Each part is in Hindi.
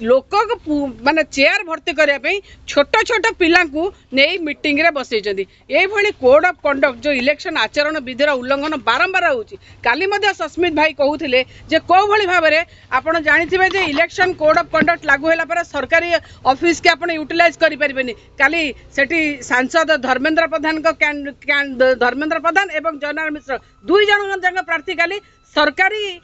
लोक माने चेयर भर्ती करने छोट छोट पिला नहीं मीटिंग रे बसई ये कोड ऑफ कंडक्ट जो इलेक्शन आचरण विधिर उल्लंघन बारंबार होची काली मध्य सस्मित भाई कहूथिले जे को भली भाबरे आपण जानिथिबे जे इलेक्शन कोड ऑफ कंडक्ट लागू होला पर सरकारी ऑफिस के आपण यूटिलाइज करि परिबेनी काली सेठी सांसद धर्मेंद्र प्रधान को धर्मेंद्र प्रधान एवं जनरल मिश्र दुई जन प्रार्थी काली सरकारी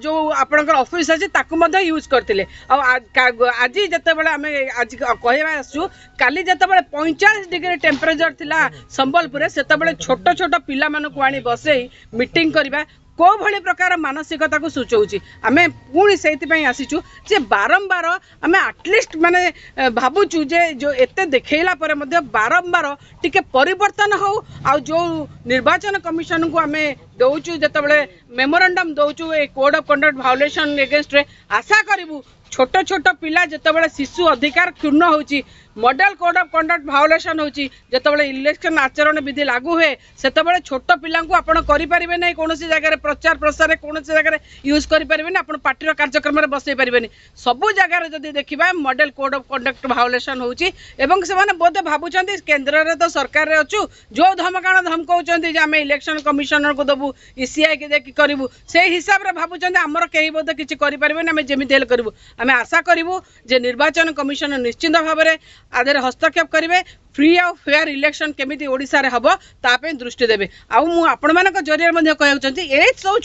जो आपणकर ऑफिस अच्छे ताकू यूज करते आज जिते आम आज कहवा आसु काली जिते 45 डिग्री टेम्परेचर थिला संबलपुर से छोट छोट पिला मानू आनी बसई मीटिंग करवा को भली प्रकार मानसिकता को सूचौची आम पुणी से आसीचु जे बारंबार आम आटलिस्ट माने भावुचु जे जो एते देखैला पर मध्य बारंबार टिके परिवर्तन हो आ जो निर्वाचन कमिशन को आम दौचु जिते मेमोरेंडम दौचु a code of conduct violation against रे आशा करिवु छोट छोट पिला जिते शिशु अधिकार क्षुण्ण होची model code of conduct violation होची जिते इलेक्शन आचरण विधि लागू हुए से छोट पिला आपण करें ना कौन जगह प्रचार प्रसार कौन जगह यूज करें आप पार्टी कार्यक्रम में बसई पारे सबू जगार जब देखा model code of conduct violation होची से बोधे भावुं केन्द्र में तो सरकार रे अच्छु जो धमकाण धमकाउं आम इलेक्शन कमिशनर को देवु ईसीआई के देखिए करूँ से हिसाब से भावुं आमर कहीं बोधे किसी करें आम जमी करूँ आम आशा करूँ जे निर्वाचन कमिशन निश्चित भाव में आधे हस्तक्षेप करेंगे फ्री और फेयर इलेक्शन केमिति ओडिशा रे हबो तापे दृष्टि देबे आउ मु आपण मानक जरिया मध्ये कहउ चंती ए सब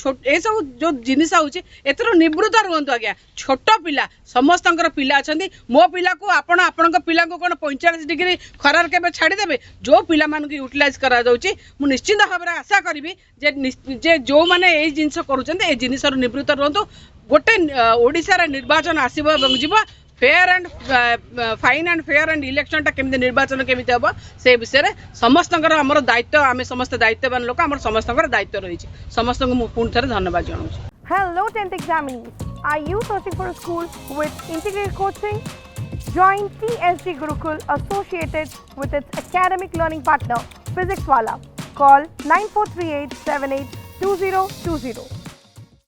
जो जिनिस होची एतर निवृत्त रहंतु आज्ञा छोट पिला समस्तंकर पिला अछंती मो पिला को आपण आपनक पिला को कोन 45 डिग्री खरार केबे छाडी देबे जो पिला मान को यूटिलाइज करा जाउची मु निश्चित भाबरे आशा करबी जे जो माने ए जिनिस करूचंती ए जिनिसर निवृत्त रहंतु गोटे ओडिशा रे निर्वाचन आसीबो एवं जीवो fair and fine and fair and election टा केमिति निर्वाचन केमिति हबो से विषय रे समस्तंकर हमर दायित्व आमे समस्त दायित्ववान लोक हमर समस्तंकर दायित्व रहिछि समस्त को पुन थरे धन्यवाद जणाउछि। Hello 10th examinees, are you searching for a school with integrated coaching? Join TSG Gurukul associated with its academic learning partner Physics Wala. Call 9438782020.